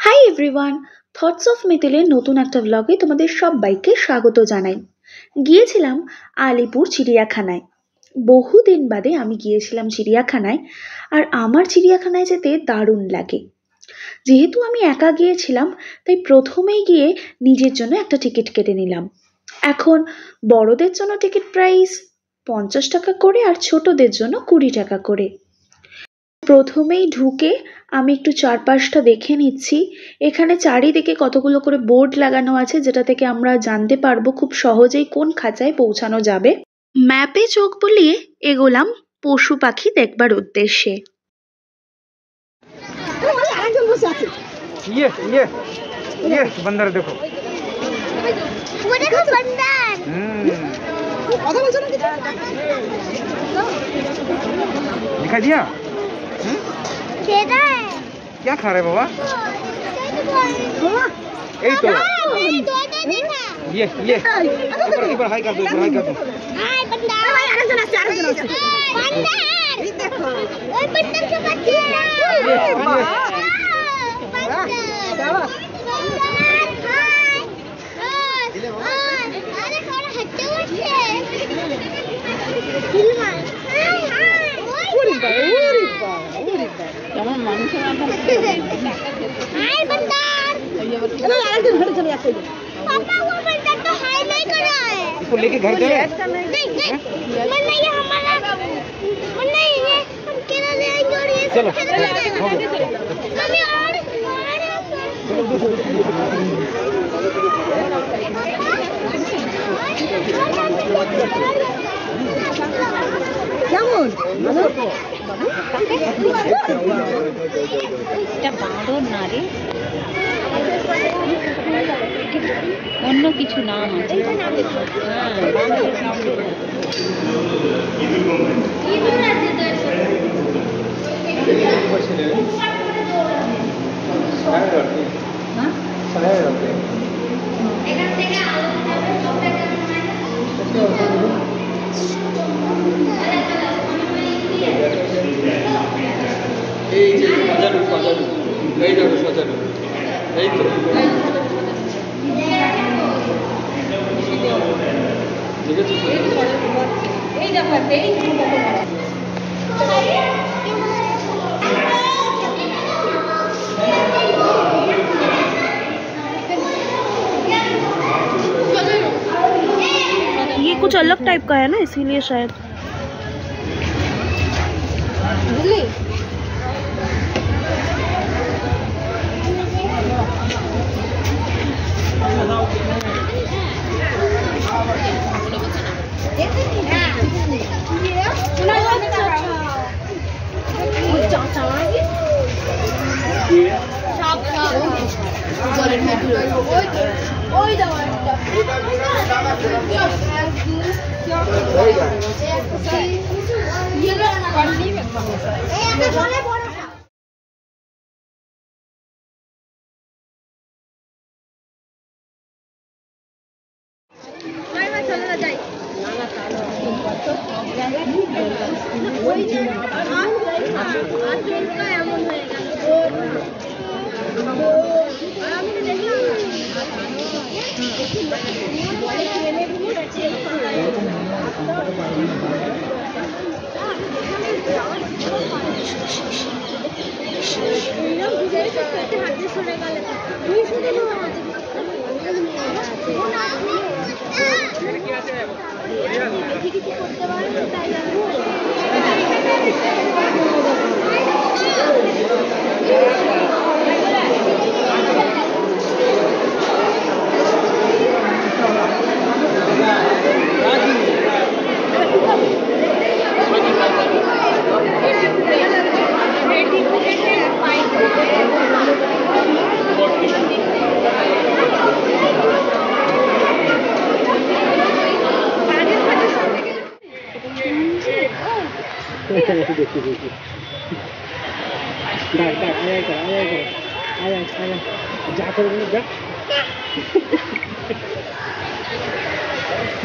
Hi everyone, thoughts of মিথিলের নতুন একটা ব্লগে তোমাদের সবাইকে স্বাগত জানাই। গিয়েছিলাম আলিপুর চিড়িয়াখানায়। বহুদিন বাদে আমি গিয়েছিলাম চিড়িয়াখানায়, আর আমার চিড়িয়াখানায় যেতে দারুণ লাগে। যেহেতু আমি একা গিয়েছিলাম, তাই প্রথমেই গিয়ে নিজের জন্য একটা টিকিট কেটে নিলাম। এখন বড়দের জন্য টিকিট প্রাইস 50 টাকা করে, আর ছোটদের জন্য 20 টাকা করে। প্রথমেই ঢুকে আমি একটু চারপাশটা দেখে নিচ্ছি। এখানে চারিদিকে কতগুলো করে বোর্ড লাগানো আছে, যেটা থেকে আমরা জানতে পারবো খুব সহজেই কোন খাঁচায় পৌঁছানো যাবে। ম্যাপে চোখ বুলিয়ে এগোলাম পশু পাখি দেখবার উদ্দেশ্যে। ये बंदर देखो, वो देखो बंदर। दिखा दिया। केदा है क्या खा रहे बाबा? यही तो देखा ये एक बार हाई कर दो, हाई कर दो। हाय बंदर, बंदर देखो, ओए बंदर के बच्चे पापा, वो बंदर तो हाय नहीं कर रहा है। इसको लेके घर चले। नहीं नहीं, ये हमारा नहीं, ये हम केला ले आएंगे और ये चलो मम्मी और কেমন ভালো? এটা বাঁদর না রে, অন্য কিছু নাম আছে। হ্যাঁ, বাঁদরের নাম এই যে সজারু এই দেখো সজারু, এই তো দেখেছো এই দেখো এই ये कुछ अलग टाइप का है ना, इसीलिए शायद।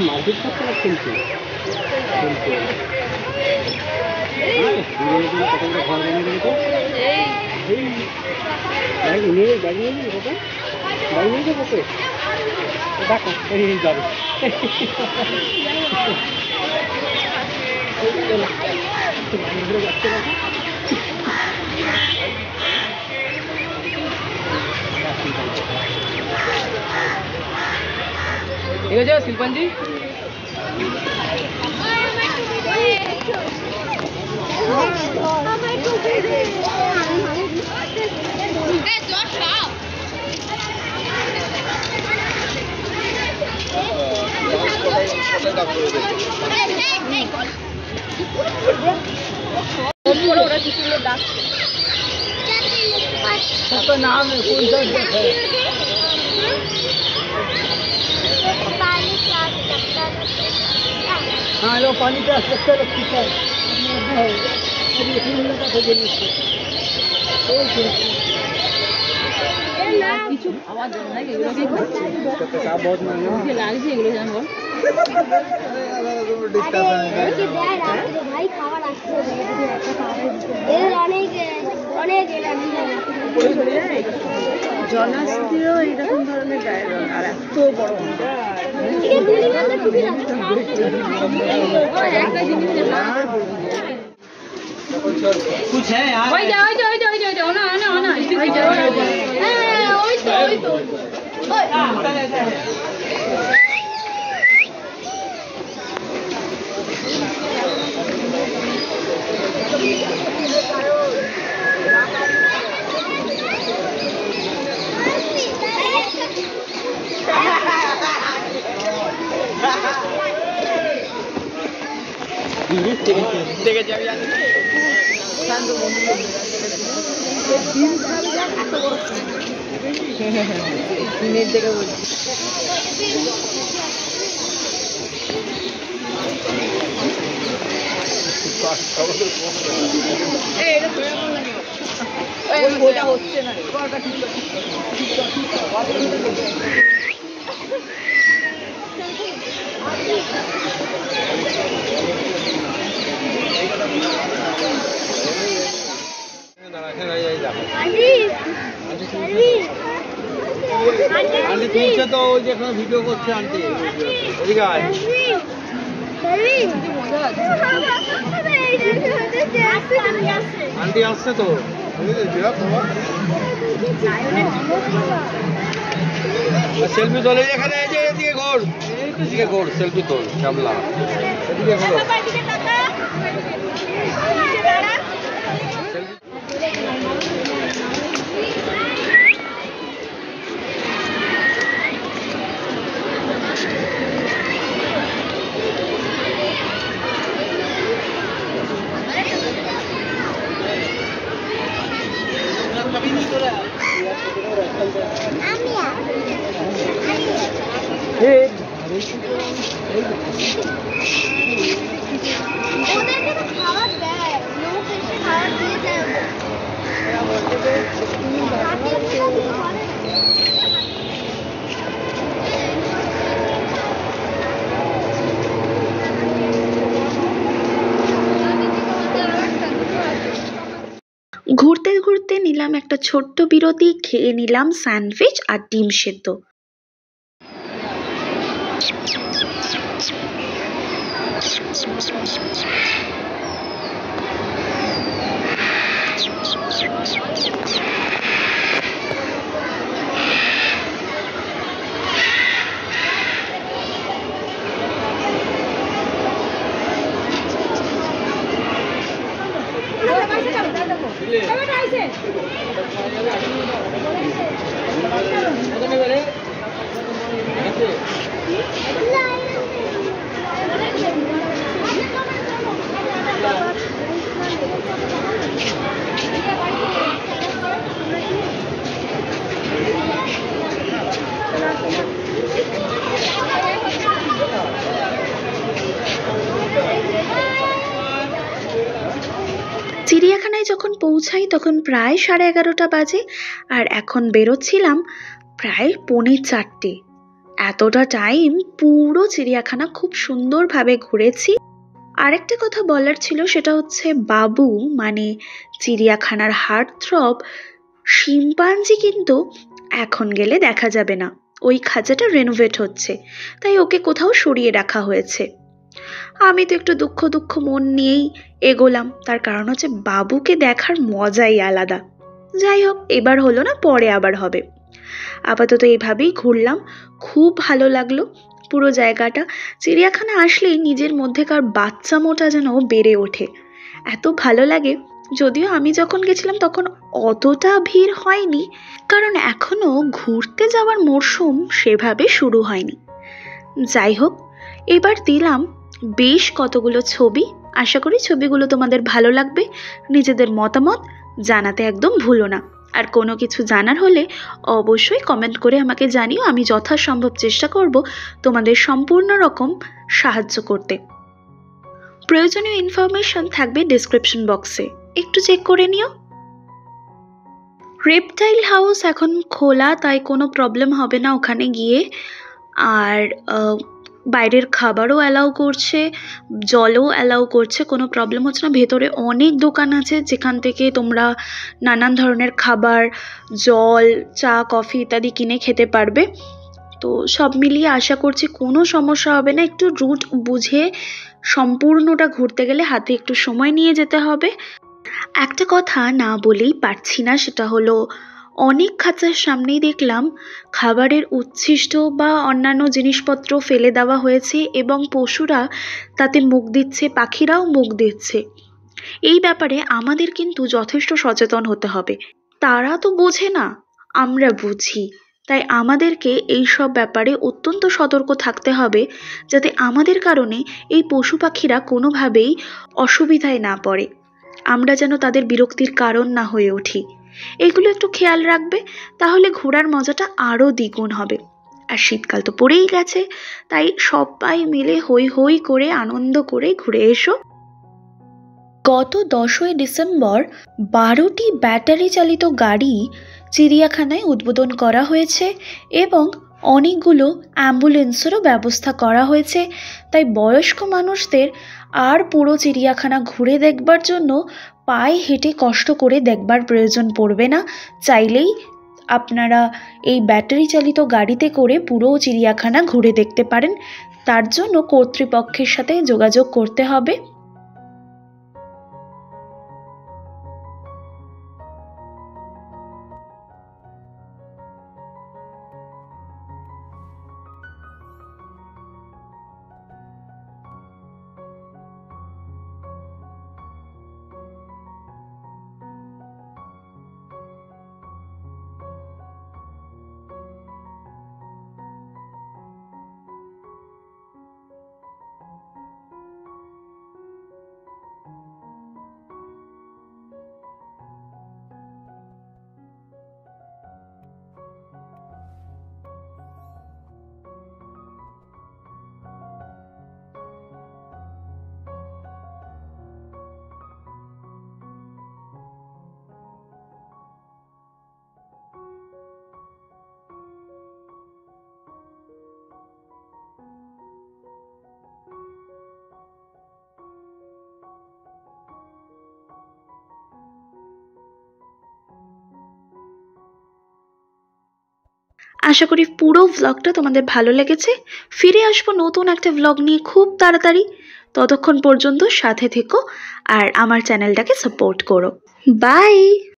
मार्केट का तो खेलते घर बने ব্যাগ নিয়ে যাবো তো দেখো এই যাবে ঠিক আছে শিল্পাঞ্জি नाम है कौन सा हाँ लो पानी का स्ट्रक्चर ठीक है কিছু খাওয়ার জন্য নাকি এগুলো बहुत महंगा লাগছে এগুলো জানবো ভাই খাবার আসছে এর অনেক অনেক জলাস্থিরও এইরকম ধরনের ডায়লগ আর এত বড় একটা জিনিস कुछ है यार ওই যা ওনা ওই যা ওই তো দেখে যাবি দিনের থেকে বলছি ওটা হচ্ছে না আন্টি তুলছে তো ওই যে এখানে ভিডিও করছে আন্টি এদিকে আয় আন্টি আসছে তো সেলফি তোলে এখানে এই যে এদিকে ঘোর সেলফি তোল শ্যামলা এদিকে ঘোরো ওদেরকে তো খাবার দেয় লোক এসে খাবার দিয়ে যায় ঘুরতে ঘুরতে নিলাম একটা ছোট্ট বিরতি, খেয়ে নিলাম স্যান্ডউইচ আর ডিম সেদ্ধ। চিড়িয়াখানায় যখন পৌঁছাই তখন প্রায় 11:30 বাজে, আর এখন বেরোচ্ছিলাম প্রায় 3:45। এতটা টাইম পুরো চিড়িয়াখানা খুব সুন্দরভাবে ঘুরেছি। আরেকটা কথা বলার ছিল, সেটা হচ্ছে বাবু মানে চিড়িয়াখানার হার্টথ্রব শিম্পাঞ্জি কিন্তু এখন গেলে দেখা যাবে না। ওই খাঁচাটা রেনোভেট হচ্ছে, তাই ওকে কোথাও সরিয়ে রাখা হয়েছে। আমি তো একটু দুঃখ দুঃখ মন নিয়েই এগোলাম, তার কারণ হচ্ছে বাবুকে দেখার মজাই আলাদা। যাই হোক, এবার হলো না, পরে আবার হবে। আপাতত এইভাবেই ঘুরলাম, খুব ভালো লাগলো পুরো জায়গাটা। চিড়িয়াখানা আসলেই নিজের মধ্যেকার বাচ্চামোটা যেন বেড়ে ওঠে, এত ভালো লাগে। যদিও আমি যখন গেছিলাম তখন অতটা ভিড় হয়নি, কারণ এখনো ঘুরতে যাওয়ার মরশুম সেভাবে শুরু হয়নি। যাই হোক, এবার দিলাম বেশ কতগুলো ছবি। আশা করি ছবিগুলো তোমাদের ভালো লাগবে। নিজেদের মতামত জানাতে একদম ভুলো না। আর কোনো কিছু জানার হলে অবশ্যই কমেন্ট করে আমাকে জানিও, আমি যথাসম্ভব চেষ্টা করব তোমাদের সম্পূর্ণ রকম সাহায্য করতে। প্রয়োজনীয় ইনফরমেশন থাকবে ডেসক্রিপশন বক্সে, একটু চেক করে নিও। রেপটাইল হাউস এখন খোলা, তাই কোনো প্রবলেম হবে না ওখানে গিয়ে। আর বাইরের খাবারও অ্যালাউ করছে, জলও অ্যালাউ করছে, কোনো প্রবলেম হচ্ছে না। ভেতরে অনেক দোকান আছে যেখান থেকে তোমরা নানান ধরনের খাবার, জল, চা, কফি ইত্যাদি কিনে খেতে পারবে। তো সব মিলিয়ে আশা করছি কোনো সমস্যা হবে না। একটু রুট বুঝে সম্পূর্ণটা ঘুরতে গেলে হাতে একটু সময় নিয়ে যেতে হবে। একটা কথা না বলেই পারছি না, সেটা হলো অনেক খাঁচার সামনেই দেখলাম খাবারের উচ্ছিষ্ট বা অন্যান্য জিনিসপত্র ফেলে দেওয়া হয়েছে এবং পশুরা তাতে মুখ দিচ্ছে, পাখিরাও মুখ দিচ্ছে। এই ব্যাপারে আমাদের কিন্তু যথেষ্ট সচেতন হতে হবে। তারা তো বোঝে না, আমরা বুঝি, তাই আমাদেরকে এই সব ব্যাপারে অত্যন্ত সতর্ক থাকতে হবে, যাতে আমাদের কারণে এই পশু পাখিরা কোনোভাবেই অসুবিধায় না পড়ে, আমরা যেন তাদের বিরক্তির কারণ না হয়ে উঠি। এগুলো একটু খেয়াল রাখবে, তাহলে ঘোরার মজাটা আরও দ্বিগুণ হবে। আর শীতকাল তো পড়েই গেছে, তাই সবাই মিলে হই হই করে আনন্দ করে ঘুরে এসো। গত 10ই ডিসেম্বর 12টি ব্যাটারি চালিত গাড়ি চিড়িয়াখানায় উদ্বোধন করা হয়েছে এবং অনেকগুলো অ্যাম্বুলেন্সেরও ব্যবস্থা করা হয়েছে। তাই বয়স্ক মানুষদের আর পুরো চিড়িয়াখানা ঘুরে দেখবার জন্য পায়ে হেঁটে কষ্ট করে দেখবার প্রয়োজন পড়বে না। চাইলেই আপনারা এই ব্যাটারি চালিত গাড়িতে করে পুরো চিড়িয়াখানা ঘুরে দেখতে পারেন। তার জন্য কর্তৃপক্ষের সাথে যোগাযোগ করতে হবে। আশা করি পুরো ভ্লগটা তোমাদের ভালো লেগেছে। ফিরে আসবো নতুন একটা ভ্লগ নিয়ে খুব তাড়াতাড়ি। ততক্ষণ পর্যন্ত সাথে থেকো আর আমার চ্যানেলটাকে সাপোর্ট করো। বাই।